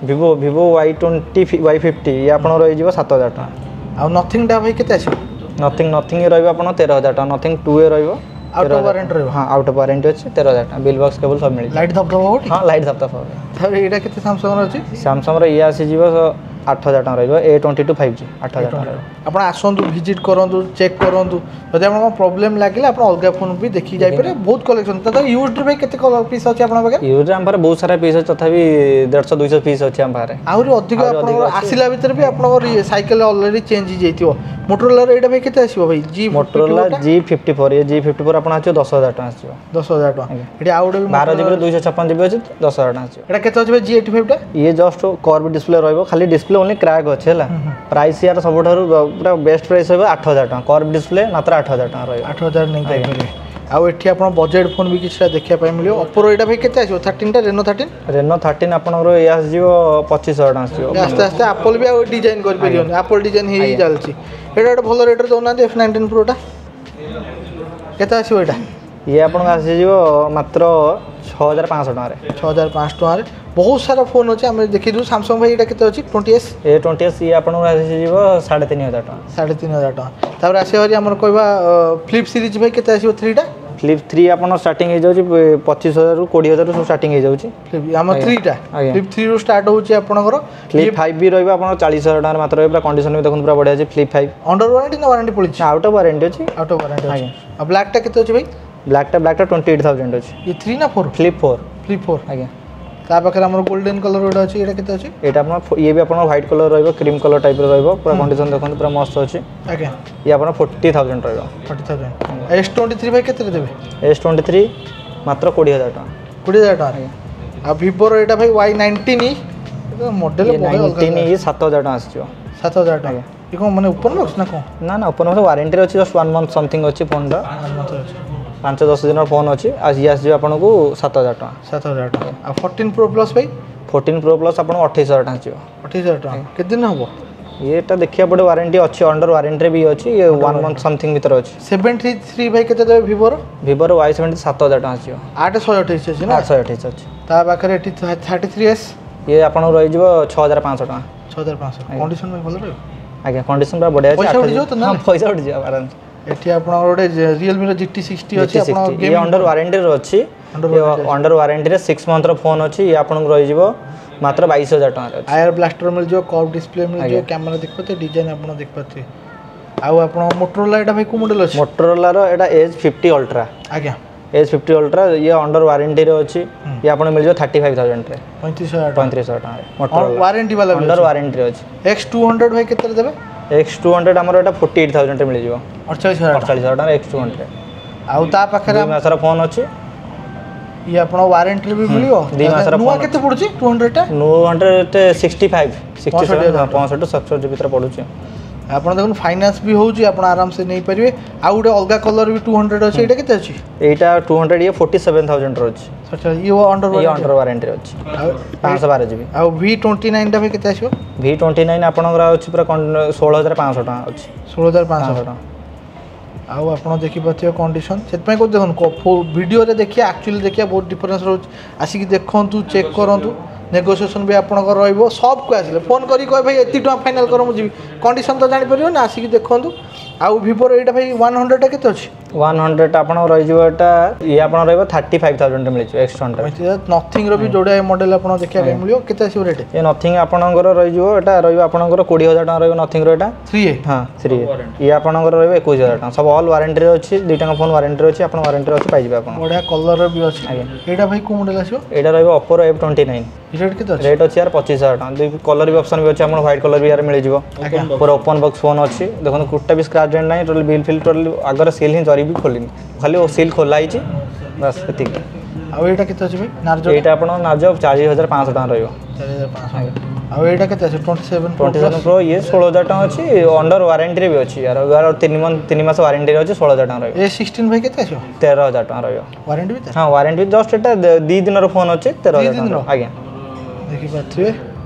Vivo Y50 ये आपन रहि जिवो 7,000 टाका आ नथिंग टा भाई केते आसीबो नथिंग ये रहइबो आपन 13,000 टाका नथिंग 2 ए रहइबो आउट ऑफ वारंटी रहइबो हां आउट ऑफ वारंटी अछि 13,000 टाका बिल बॉक्स केबल सब मिल लाइट धप धप होठी हां लाइट धप धप हो तारे एटा केते Samsung रो अछि Samsung रो ये आसी जिवो 8,000 टाका रहइबो A22 5G 8,000 टाका आपण आसंतु विजिट करंतु चेक करंतु जदि आपण प्रॉब्लम लागिला आपण अलगा फोन भी देखि जाय पारे बहुत कलेक्शन तथा यूज्ड भाई केते पीस अछि आपण पाखे यूज हम पारे बहुत सारा पीस अछि तथापि 150 200 पीस अछि हम पारे आउरी अधिक आपण आसिला भीतर भी आपण साइकिल ऑलरेडी चेंज हो जाइतिबो Motorola रो एटा भाई केते आसीबो भाई Motorola G54 ये G54 आपण आछो 10,000 टाका आछो 10,000 टाका एटा आउट 12 GB 256 GB अछि 10,000 टाका आछो एटा केते अछि भाई G85 टा ये जस्ट कर्व डिस्प्ले रहइबो खाली डिस्प्ले ओनली क्रैक अछि हला प्राइस यार सबठारु पूरा बेस्ट प्राइस होबो 8,000 टाका कर्व डिस्प्ले मात्र 8,000 टाका रहइबो 8,000 नहीं पाइ आउ एठी आपण बजेट फोन भी किछटा देखिया पाइ मिलियो ओप्पो एटा भाई केते आछो 13 टा रेनो 13 आपनरो ए आसीजो 2500 टका आसीजो आस्ते आस्ते एप्पल भी आ डिजाइन कर परियो एप्पल डिजाइन हे चलची एटा एटा भलो रेट रे दोना F19 Pro टा केते आछो एटा ये आपन आसीजो मात्र 6500 टका रे 6500 टका रे बहुत सारा फोन अच्छे आम देखी दू सैमसंग भाई ये अच्छी 20S ए 20S ये आपको आसीଯିव 3500 टका 3500 टका तापर आसे हरी हमर कहबा फ्लिप सीरीज भाई केते आसीबो 3 टा फ्लिप 3 आपन स्टार्टिंग हो जाउची 25000 रु 20000 रु स्टार्टिंग हो जाउची हम 3 टा फ्लिप 3 रु स्टार्ट होउची आपनकर फ्लिप 5 भी रहबा आपन 40000 टका मात्र रहबा कंडीशन भी देखन पूरा बढ़िया छै फ्लिप 5 अंडर वारंटी ना वारंटी पड़ी आउट ऑफ वारंटी अछि आउट ऑफ वारंटी अछि आ ब्लैक टा केते अछि भाई ब्लैक टा 28000 अछि ये 3 ना 4 फ्लिप 4 आज्ञा ता पाखर हमर गोल्डन कलर रोड अछि एटा केते अछि एटा अपन ये भी अपन व्हाइट कलर रहबो क्रीम कलर टाइप रे रहबो पूरा कंडीशन देखन पूरा मस्त अछि आज्ञा ये अपन 40000 रहबो 40000 S23 भाई केते देबे S23 मात्र 20000 टका 20000 टका आ Vivo रो एटा भाई Y19 एटा मॉडल बहुत अलग ये 7000 टका आछियो 7000 टका ये को माने ओपन बॉक्स ना को ना ओपन बॉक्स वारंटी अछि जस्ट 1 मंथ समथिंग अछि फोन दा 5-10 दिन फोन अछि आज ये आसी आपन को 7000 टका 7000 टका आ 14 Pro Plus भाई 14 Pro Plus आपन 28000 टका आछियो 28000 टका केते दिन हबो येटा देखिया पड़े वारंटी अछि अंडर वारंटी रे भी अछि ये 1 मंथ समथिंग भीतर अछि 73 भाई केते देबे Vivo रो Y70 7000 टका आछियो 828 अछि ना 828 अछि ता पाखरे एठी 33S ये आपन रहि जबो 6500 टका 6500 कंडीशन में भलो रे आज्ञा कंडीशन बा बढ़िया पैसा उड़ जो त ना पैसा उड़ जा आराम एठी आपण गोटे Realme रो GT60 अछि आपण ये अंडर वारंटी रो अछि अंडर वारंटी रे 6 मंथ रो फोन अछि ये आपन रहि जबो मात्र 22000 टका रे आयर ब्लास्टर मिल जो कर्व डिस्प्ले मिल जो कैमरा देख पते डिजाइन आपण देख पते आउ आपण Motorola एटा भाई को मॉडल अछि Motorola रो एटा Edge 50 Ultra आज्ञा Edge 50 Ultra ये अंडर वारंटी रे अछि ये आपन मिल जो 35000 रे 35000 टका रे Motorola वारंटी वाला अंडर वारंटी रे अछि X200 भाई केते देबे X200 हमर एटा 48000 रे मिल जिवो 48000 टका X200 आउ ता पाखरे 2 मासर फोन अछि ये आपण वारंटी भी मिलियो 2 मासर नुआ केते पड़ुची 200 टा 65 65 टू 67 भीतर पड़ुची आपण देखुन फाइनेंस भी होउची आपण आराम से नै परिबे आ उडे अलगा कलर भी 200 अछि एटा केते अछि एटा 200 ये 47000 रो अछि अच्छा ये अंडर वारंटी अछि 512 जीबी आ V29 टा भी केते आछो V29 आपनकर अछि पूरा 16500 टका अछि 16500 टका आउ आपण देखि पथियो कंडीशन सेत पय को देखन वीडियो रे देखिया एक्चुअली देखिया बहुत डिफरेंस रो आसी कि देखंतु चेक करंतु नेगोशिएशन भी आपनकर रहइबो सब को आसिले फोन करी कह भाई एती टका फाइनल कर मु जीबी कंडीशन तो जानि परियो ना आसी कि देखंतु आउ Vivo रो एटा भाई 100 टा केते अछि 100 आपन रहि जिवो एटा ये आपन रहइबो 35000 रे मिलि छ X100 नथिंग रो भी जोडा मॉडल आपन देखिया के मिलियो केते आसी रेट ये नथिंग आपनकर रहि जिवो एटा रहइबो आपनकर 20000 टका रहइबो नथिंग रो एटा 3A हां 3A ये आपनकर रहइबो 21000 टका सब ऑल वारंटी रे अछि 2 टका फोन वारंटी रे अछि आपन वारंटी रे अछि पाइ जिबे आपन बढ़िया कलर रो भी अछि एटा भाई को मॉडल आछो एटा रहइबो Oppo रो F29 रेट केते अछि रेट अछि यार 25000 टका दे कलर भी ऑप्शन भी अछि हमर व्हाइट कलर भी यार मिलि जिवो पूरा ओपन बॉक्स फोन अछि देखन कुटा भी स्क्रैच डेंट नै टोटल बिल फिल टोटल अगर सेल ही जरी भी खोलिन खाली ओ सेल खोला हिची बस एतिक आ एटा केते अछि भाई नार्जो एटा आपन नार्जो 40500 टका रहइबो 40500 आ एटा केते अछि 27 Pro ये 16000 टका अछि अंडर वारंटी रे भी अछि यार अगर 3 मास वारंटी रे अछि 16000 टका रहइबो A16 भाई केते अछि 13000 टका रहइबो वारंटी भी हां वारंटी जस्ट एटा 2 दिन रो फोन अछि 13000 टका आज्ञा देखि पाथिबे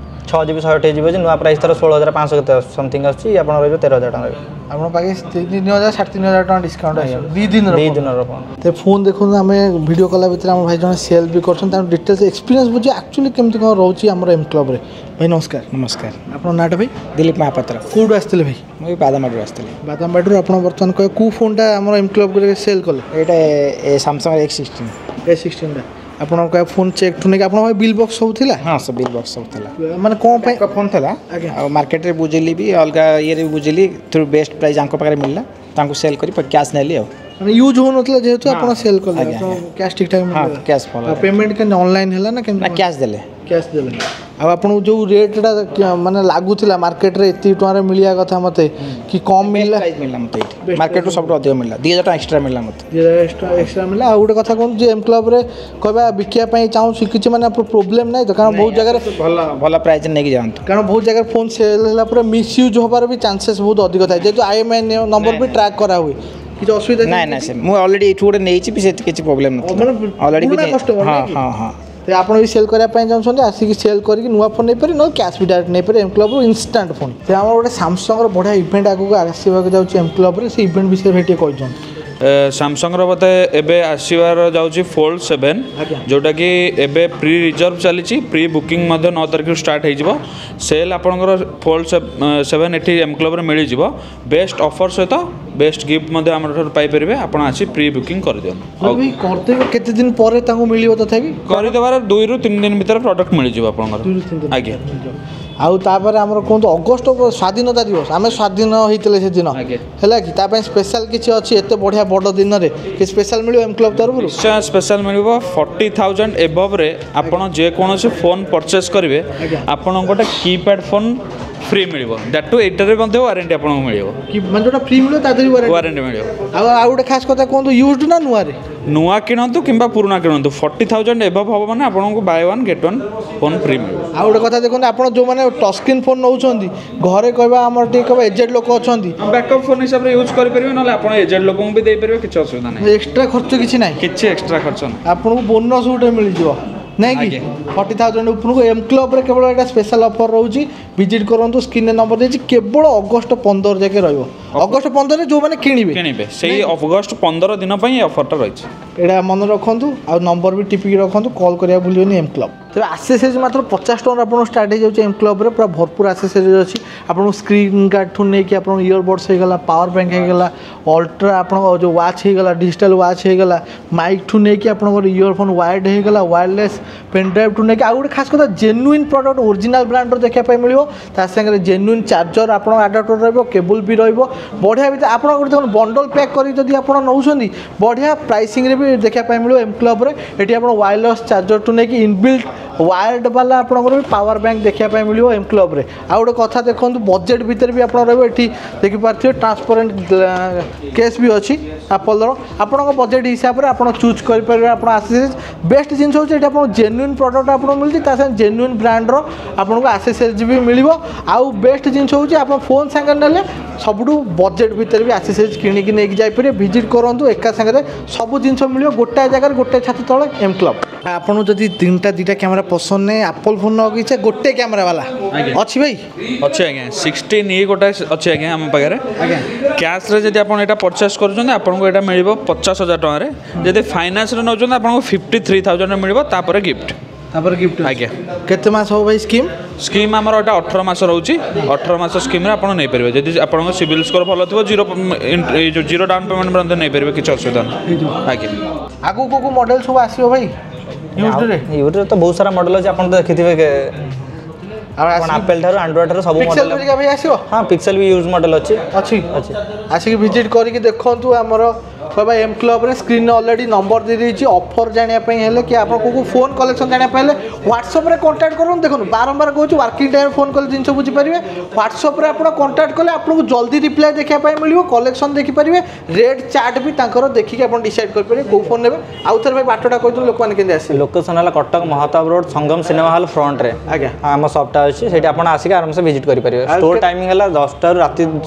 6 जीबी 128 जीबी नुआ प्राइस तर 16500 केते समथिंग अछि आपन रहइबो 13000 टका रहइबो आपण पाके 3000 3500 टका डिस्काउंट आछो 2 दिन रो फोन ते फोन देखुन हमें वीडियो कला भीतर हम भाई जने सेल भी करछन त डिटेल्स एक्सपीरियंस बुझी एक्चुअली केमति कोन रहउची हमर एम क्लब रे भाई नमस्कार नमस्कार आपन नाटा भाई दिलीप महापात्र कोड आस्थिले भाई मुई बादामाडू आस्थिले बादामबाडू आपण बर्तन को कु फोन टा हमर एम क्लब रे सेल कले एटा Samsung X16 टा आपण का फोन चेक ठुने के आपण भाई बिल बॉक्स सब थिला हां सब बिल बॉक्स सब थिला माने कोन पे फोन थिला आज्ञा मार्केट रे बुझिली भी अलगा ये रे बुझिली थ्रू बेस्ट प्राइस आंको पारे मिलला तांको सेल करी पर कैश नेली आ माने यूज हो नथला जेहेतु आपण सेल कले तो कैश ठीक ठाक हां मिलला कैश फॉलो पेमेंट के ऑनलाइन हैला ना ना कैश देले कैश देले अब आपण जो रेट टा माने लागू थिला मार्केट रे एती टोरा मिलिया कथा मते कि कम मिलला प्राइस मिलला मते मार्केट रो सब अधिक मिलला 2000 टका एक्स्ट्रा मिलला मते एक्स्ट्रा मिला आ गोटे कथा कोन जे एम क्लब रे कहबा बिकिया पई चाहू किछि माने प्रॉब्लम नै तो कारण बहुत जगह रे भला भला प्राइस नै कि जानत कारण बहुत जगह फोन सेल होला पर मिसयूज होबार भी चांसेस बहुत अधिक थाए जेतु IMEI नंबर भी ट्रैक करा हुए କିଛି ଅସୁବିଧା ନାଇଁ ନାଇଁ ସେ ମୁଁ ଅଲରେଡ଼ି ଏଇଠୁ ଗୋଟେ ନେଇଛି ବି ସେଠି କିଛି ପ୍ରୋବ୍ଲେମ୍ ନଥିଲା ଅଲରେଡ଼ି ବି କଷ୍ଟମର ହଁ ହଁ ତ ଆପଣ ବି ସେଲ୍ କରିବା ପାଇଁ ଚାହୁଁଛନ୍ତି ଆସିକି ସେଲ୍ କରିକି ନୂଆ ଫୋନ୍ ନେଇପାରିବେ ନହେଲେ କ୍ୟାସ୍ ବି ଡାଇରେକ୍ଟ ନେଇପାରିବେ ଏମ୍ କ୍ଲବ୍ରୁ ଇନଷ୍ଟାଣ୍ଟ ଫୋନ୍ ତ ଆମର ଗୋଟେ ସାମସଙ୍ଗର ବଢ଼ିଆ ଇଭେଣ୍ଟ ଆଗକୁ ଆସିବାକୁ ଯାଉଛି ଏମ୍ କ୍ଲବ୍ରେ ସେ ଇଭେଣ୍ଟ ବିଷୟରେ ଭାଇ ଟିକେ କହିଛନ୍ତି ସାମସଙ୍ଗର ବୋଧେ ଏବେ ଆସିବାର ଯାଉଛି ଫୋଲ୍ଡ 7 ଯେଉଁଟାକି ଏବେ ପ୍ରି ରିଜର୍ଭ ଚାଲିଛି ପ୍ରି ବୁକିଂ ମଧ୍ୟ 9 ତାରିଖରୁ ଷ୍ଟାର୍ଟ ହେଇଯିବ ସେଲ୍ ଆପଣଙ୍କର ଫୋଲ୍ଡ 7 ଏଠି ଏମ୍ କ୍ଲବ୍ରେ ମିଳିଯିବ ବେଷ୍ଟ ଅଫର୍ ସହିତ ବେଷ୍ଟ ଗିଫ୍ଟ ମଧ୍ୟ ଆମର ଠାରୁ ପାଇପାରିବେ ଆପଣ ଆସି ପ୍ରି ବୁକିଂ କରିଦିଅନ୍ତୁ କରିଦେବେ କେତେ ଦିନ ପରେ ତାଙ୍କୁ ମିଳିବ ତଥାପି କରିଦେବାର 2 ରୁ 3 ଦିନ ଭିତରେ ପ୍ରଡ଼କ୍ଟ ମିଳିଯିବ ଆପଣଙ୍କର ଆଜ୍ଞା ଆଉ ତାପରେ ଆମର କୁହନ୍ତୁ ଅଗଷ୍ଟ ସ୍ୱାଧୀନତା ଦିବସ ଆମେ ସ୍ୱାଧୀନ ହେଇଥିଲେ ସେଦିନ ହେଲା କି ତା ପାଇଁ ସ୍ପେଶାଲ କିଛି ଅଛି ଏତେ ବଢ଼ିଆ ବଡ଼ ଦିନରେ କି ସ୍ପେଶାଲ ମିଳିବ ଏମ୍ କ୍ଲବ୍ ତରଫରୁ ନିଶ୍ଚୟ ସ୍ପେଶାଲ ମିଳିବ 40,000 ଏଭବ୍ରେ ଆପଣ ଯେକୌଣସି ଫୋନ୍ ପରଚେସ୍ କରିବେ ଆପଣଙ୍କୁ ଗୋଟେ କିପ୍ୟାଡ଼୍ ଫୋନ୍ ଫ୍ରି ମିଳିବ ଦ୍ୟାଟ୍ ଟୁ ଏଇଟାରେ ମଧ୍ୟ ୱାରେଣ୍ଟି ଆପଣଙ୍କୁ ମିଳିବ ମାନେ ଯେଉଁଟା ଫ୍ରି ମିଳିବ ତା ଦେହରେ ୱାରେଣ୍ଟି ମିଳିବ ଆଉ ଗୋଟେ ଖାସ୍ କଥା କୁହନ୍ତୁ ୟୁଜ୍ଡ ନା ନୂଆରେ ନୂଆ କିଣନ୍ତୁ କିମ୍ବା ପୁରୁଣା କିଣନ୍ତୁ 40,000 ଏଭବ୍ ହେବ ମାନେ ଆପଣଙ୍କୁ ବାଇ 1 ଗେଟ୍ 1 ଫୋନ୍ ଫ୍ରି ମିଳିବ ଆଉ ଗୋଟେ କଥା ଦେଖନ୍ତୁ ଆପଣ ଯେଉଁମାନେ ଟଚ୍ ସ୍କ୍ରିନ୍ ଫୋନ୍ ନେଉଛନ୍ତି ଘରେ କହିବା ଆମର ଟିକେ କହିବା ଏଜେଡ୍ ଲୋକ ଅଛନ୍ତି ବ୍ୟାକଅପ୍ ଫୋନ୍ ହିସାବରେ ୟୁଜ୍ କରିପାରିବେ ନହେଲେ ଆପଣ ଏଜେଡ୍ ଲୋକଙ୍କୁ ବି ଦେଇପାରିବେ କିଛି ଅସୁବିଧା ନାହିଁ ଏକ୍ସଟ୍ରା ଖର୍ଚ୍ଚ କିଛି ନାହିଁ କିଛି ଏକ୍ସଟ୍ରା ଖର୍ଚ୍ଚ ନାହିଁ ଆପଣଙ୍କୁ ବୋନସ୍ ଗୋଟେ ମିଳିଯିବ ନାଇଁ କି 40,000 ଉପରକୁ ଏମ୍ କ୍ଲବ୍ରେ କେବଳ ଏଇଟା ସ୍ପେଶାଲ ଅଫର୍ ରହୁଛି ଭିଜିଟ୍ କରନ୍ତୁ ସ୍କ୍ରିନ୍ରେ ନମ୍ବର ଦେଇଛି କେବଳ ଅଗଷ୍ଟ 15 ଯାକେ ରହିବ ଅଗଷ୍ଟ 15ରେ ଯେଉଁମାନେ କିଣିବେ ସେଇ ଅଗଷ୍ଟ 15 ଦିନ ପାଇଁ ଏ ଅଫର୍ଟା ରହିଛି ଏଇଟା ମନେ ରଖନ୍ତୁ ଆଉ ନମ୍ବର ବି ଟିପିକି ରଖନ୍ତୁ କଲ୍ କରିବାକୁ ଭୁଲିବନି ଏମ୍ କ୍ଲବ୍ ତେବେ ଆସେସରିଜ୍ ମାତ୍ର 50 ଟଙ୍କାରୁ ଆପଣଙ୍କୁ ଷ୍ଟାର୍ଟ ହେଇଯାଉଛି ଏମ୍ କ୍ଲବ୍ରେ ପୁରା ଭରପୁର ଆସେସରିଜ୍ ଅଛି ଆପଣଙ୍କୁ ସ୍କ୍ରିନ୍ ଗାର୍ଡ଼ଠୁ ନେଇକି ଆପଣଙ୍କ ଇୟରବଡ଼୍ସ ହେଇଗଲା ପାୱାର ବ୍ୟାଙ୍କ ହେଇଗଲା ଅଲ୍ଟ୍ରା ଆପଣଙ୍କ ଯେଉଁ ୱାଚ୍ ହେଇଗଲା ଡିଜିଟାଲ୍ ୱାଚ୍ ହେଇଗଲା ମାଇକ୍ଠୁ ନେଇକି ଆପଣଙ୍କର ଇୟରଫୋନ୍ ୱାୟାର୍ଡ଼ ହେଇଗଲା ୱାୟରଲେସ୍ ପେନ୍ଡ୍ରାଇଭ୍ଠୁ ନେଇକି ଆଉ ଗୋଟେ ଖାସ୍ କଥା ଜେନୁଇନ୍ ପ୍ରଡ଼କ୍ଟ ଓରିଜିନାଲ୍ ବ୍ରାଣ୍ଡର ଦେଖିବା ପାଇଁ ମିଳିବ ତା ସାଙ୍ଗରେ ଜେନୁଇନ୍ ଚାର୍ଜର ଆପଣଙ୍କ ଆଡାପ୍ଟର ରହିବ କେବୁଲ୍ ବି ରହିବ ବଢ଼ିଆ ଭିତରେ ଆପଣ ଗୋଟେ ଦେଖନ୍ତୁ ବଣ୍ଡଲ ପ୍ୟାକ୍ କରିକି ଯଦି ଆପଣ ନେଉଛନ୍ତି ବଢ଼ିଆ ପ୍ରାଇସିଂରେ ବି ଦେଖିବା ପାଇଁ ମିଳିବ ଏମ୍ କ୍ଲବ୍ରେ ଏଠି ଆପଣ ୱାୟରଲେସ୍ ଚାର୍ଜରଠୁ ନେଇକି ଇନବିଲ୍ଟ ୱାୟାର୍ଡ଼ ବାଲା ଆପଣଙ୍କର ବି ପାୱାର ବ୍ୟାଙ୍କ ଦେଖିବା ପାଇଁ ମିଳିବ ଏମ୍ କ୍ଲବ୍ରେ ଆଉ ଗୋଟେ କଥା ଦେଖନ୍ତୁ ବଜେଟ୍ ଭିତରେ ବି ଆପଣ ରହିବ ଏଠି ଦେଖିପାରୁଥିବେ ଟ୍ରାନ୍ସପରେଣ୍ଟ କେସ୍ ବି ଅଛି ଆପଲର ଆପଣଙ୍କ ବଜେଟ୍ ହିସାବରେ ଆପଣ ଚୁଜ୍ କରିପାରିବେ ଆପଣ ଆସେସରିଜ୍ ବେଷ୍ଟ ଜିନିଷ ହେଉଛି ଏଠି ଆପଣ ଜେନୁଇନ୍ ପ୍ରଡ଼କ୍ଟ ଆପଣଙ୍କୁ ମିଳୁଛି ତା ସାଙ୍ଗେ ଜେନୁଇନ୍ ବ୍ରାଣ୍ଡର ଆପଣଙ୍କୁ ଆସେସରିଜ୍ ବି ମିଳିବ ଆଉ ବେଷ୍ଟ ଜିନିଷ ହେଉଛି ଆପଣ ଫୋନ୍ ସାଙ୍ଗରେ ନେଲେ ସବୁଠୁ ବଜେଟ୍ ଭିତରେ ବି ଆସେସରିଜ୍ କିଣିକି ନେଇକି ଯାଇପାରିବେ ଭିଜିଟ୍ କରନ୍ତୁ ଏକା ସାଙ୍ଗରେ ସବୁ ଜିନିଷ ମିଳିବ ଗୋଟାଏ ଜାଗାରେ ଗୋଟେ ଛାତ ତଳେ ଏମ୍ କ୍ଲବ୍ ଆପଣଙ୍କୁ ଯଦି ଦୁଇଟା କ୍ୟାମେରା ପସନ୍ଦ ନାହିଁ ଆପଲ୍ ଫୋନ୍ ନେବାକୁ ଇଚ୍ଛା ଗୋଟେ କ୍ୟାମେରା ବାଲା ଅଛି ଭାଇ ଅଛି ଆଜ୍ଞା 16 ଗୋଟେ ଅଛି ଆଜ୍ଞା ଆମ ପାଖରେ କ୍ୟାସ୍ରେ ଯଦି ଆପଣ ଏଇଟା ପରଚେସ୍ କରୁଛନ୍ତି ଆପଣଙ୍କୁ ଏଇଟା ମିଳିବ 50,000 ଟଙ୍କାରେ ଯଦି ଫାଇନାନ୍ସରେ ନେଉଛନ୍ତି ଆପଣଙ୍କୁ 53,000 ମିଳିବ ତାପରେ ଗିଫ୍ଟ ଆଜ୍ଞା କେତେ ମାସ ହେବ ଭାଇ ସ୍କିମ୍ ଆମର ଏଇଟା 18 ମାସ ରହୁଛି 18 ମାସ ସ୍କିମ୍ରେ ଆପଣ ନେଇପାରିବେ ଯଦି ଆପଣଙ୍କ ସିଭିଲ୍ ସ୍କୋର ଭଲ ଥିବ ଜିରୋ ଡାଉନ୍ ପେମେଣ୍ଟ ମଧ୍ୟ ନେଇପାରିବେ କିଛି ଅସୁବିଧା ନାହିଁ ଆଜ୍ଞା ଆଗକୁ କେଉଁ ମଡ଼େଲ୍ ସବୁ ଆସିବ ଭାଇ ୟୁଟ୍ୟୁବରେ ତ ବହୁତ ସାରା ମଡ଼େଲ୍ ଅଛି ଆପଣ ତ ଦେଖିଥିବେ ଆପେଲ୍ ଠାରୁ ଆଣ୍ଡ୍ରଏଡ୍ ଠାରୁ ସବୁ ମଡ଼େଲ୍ ଭାଇ ଆସିବ ହଁ ପିକ୍ସେଲ୍ ବି ୟୁଜ୍ ମଡ଼େଲ୍ ଅଛି ଆସିକି ଭିଜିଟ୍ କରିକି ଦେଖନ୍ତୁ ଆମର କହିବା ଏମ୍ କ୍ଲବ୍ରେ ସ୍କ୍ରିନ୍ରେ ଅଲରେଡ଼ି ନମ୍ବର ଦେଇଦେଇଛି ଅଫର୍ ଜାଣିବା ପାଇଁ ହେଲେ କି ଆପଣ କେଉଁ ଫୋନ୍ କଲେକ୍ସନ୍ ଜାଣିବା ପାଇଁ ହେଲେ ହ୍ୱାଟ୍ସଆପ୍ରେ କଣ୍ଟାକ୍ଟ କରନ୍ତୁ ଦେଖନ୍ତୁ ବାରମ୍ବାର କହୁଛି ୱାର୍କିଂ ଟାଇମ୍ରେ ଫୋନ୍ କଲେ ଜିନିଷ ବୁଝିପାରିବେ ହ୍ୱାଟ୍ସଆପ୍ରେ ଆପଣ କଣ୍ଟାକ୍ଟ କଲେ ଆପଣଙ୍କୁ ଜଲ୍ଦି ରିପ୍ଲାଏ ଦେଖିବା ପାଇଁ ମିଳିବ କଲେକ୍ସନ୍ ଦେଖିପାରିବେ ରେଟ୍ ଚାର୍ଟ ବି ତାଙ୍କର ଦେଖିକି ଆପଣ ଡିସାଇଡ଼୍ କରିପାରିବେ କେଉଁ ଫୋନ୍ ନେବେ ଆଉ ଥରେ ଭାଇ ବାଟଟା କହିଥିଲେ ଲୋକମାନେ କେମିତି ଆସିବେ ଲୋକେସନ୍ ହେଲା କଟକ ମହାତାବ ରୋଡ଼ ସଙ୍ଗମ ସିନେମା ହଲ୍ ଫ୍ରଣ୍ଟରେ ଆଜ୍ଞା ଆମ ସପ୍ଟା ଅଛି ସେଇଠି ଆପଣ ଆସିକି ଆରାମସେ ଭିଜିଟ୍ କରିପାରିବେ ଷ୍ଟୋର୍ ଟାଇମିଂ ହେଲା 10ଟାରୁ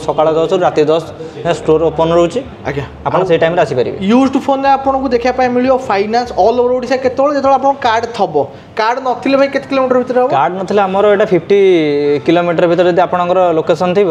ସକାଳ 10ରୁ ରାତି 10 ଷ୍ଟୋର୍ ଓପନ୍ ରହୁଛି ଆଜ୍ଞା ଆପଣ ସେଇ ଟାଇମ୍ରେ ଆସିପାରିବେ ୟୁଜ୍ଡ ଫୋନ୍ରେ ଆପଣଙ୍କୁ ଦେଖିବା ପାଇଁ ମିଳିବ ଫାଇନାନ୍ସ ଅଲ୍ ଓଭର ଓଡ଼ିଶା ଯେତେବେଳେ ଆପଣଙ୍କ କାର୍ଡ଼ ଥବ କାର୍ଡ଼ ନଥିଲେ ଭାଇ କେତେ କିଲୋମିଟର ଭିତରେ ହେବ କାର୍ଡ଼ ନଥିଲେ ଆମର ଏଇଟା 50 କିଲୋମିଟର ଭିତରେ ଯଦି ଆପଣଙ୍କର ଲୋକେସନ୍ ଥିବ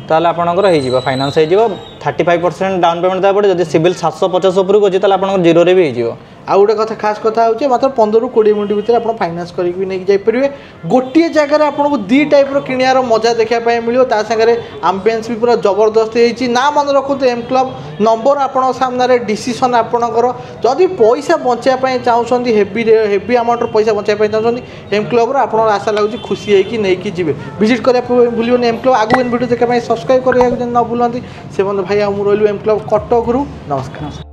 ତାହେଲେ ଆପଣଙ୍କର ହେଇଯିବ ଫାଇନାନ୍ସ ହେଇଯିବ 35% ଡାଉନ୍ ପେମେଣ୍ଟ ଦେବାକୁ ପଡ଼ିବ ଯଦି ସିଭିଲ୍ 750 ଉପରକୁ ଅଛି ତାହେଲେ ଆପଣଙ୍କର ଜିରୋରେ ବି ହେଇଯିବ ଆଉ ଗୋଟେ କଥା ଖାସ୍ କଥା ହେଉଛି ମାତ୍ର 15ରୁ 20 ମିନିଟ୍ ଭିତରେ ଆପଣ ଫାଇନାନ୍ସ କରିକି ନେଇକି ଯାଇପାରିବେ ଗୋଟିଏ ଜାଗାରେ ଆପଣଙ୍କୁ ଦୁଇ ଟାଇପ୍ର କିଣିବାର ମଜା ଦେଖିବା ପାଇଁ ମିଳିବ ତା ସାଙ୍ଗରେ ଆମ୍ବିଏନ୍ସ ବି ପୁରା ଜବରଦସ୍ତ ହେଇଛି ନା ମନେ ରଖନ୍ତୁ ଏମ୍ କ୍ଲବ୍ ନମ୍ବର ଆପଣଙ୍କ ସାମ୍ନାରେ ଡିସିସନ୍ ଆପଣଙ୍କର ଯଦି ପଇସା ବଞ୍ଚାଇବା ପାଇଁ ଚାହୁଁଛନ୍ତି ହେଭି ଆମାଉଣ୍ଟର ପଇସା ବଞ୍ଚାଇବା ପାଇଁ ଚାହୁଁଛନ୍ତି ଏମ୍ କ୍ଲବ୍ର ଆପଣଙ୍କର ଆଶା ଲାଗୁଛି ଖୁସି ହେଇକି ନେଇକି ଯିବେ ଭିଜିଟ୍ କରିବା ଭୁଲିବନି ଏମ୍ କ୍ଲବ୍ ଆଗକୁ ଭିଡ଼ିଓ ଦେଖିବା ପାଇଁ ସବସ୍କ୍ରାଇବ୍ କରିବାକୁ ନ ଭୁଲନ୍ତି ସେ ଭାଇ ଆଉ ମୁଁ ରହିଲୁ ଏମ୍ କ୍ଲବ୍ କଟକରୁ ନମସ୍କାର।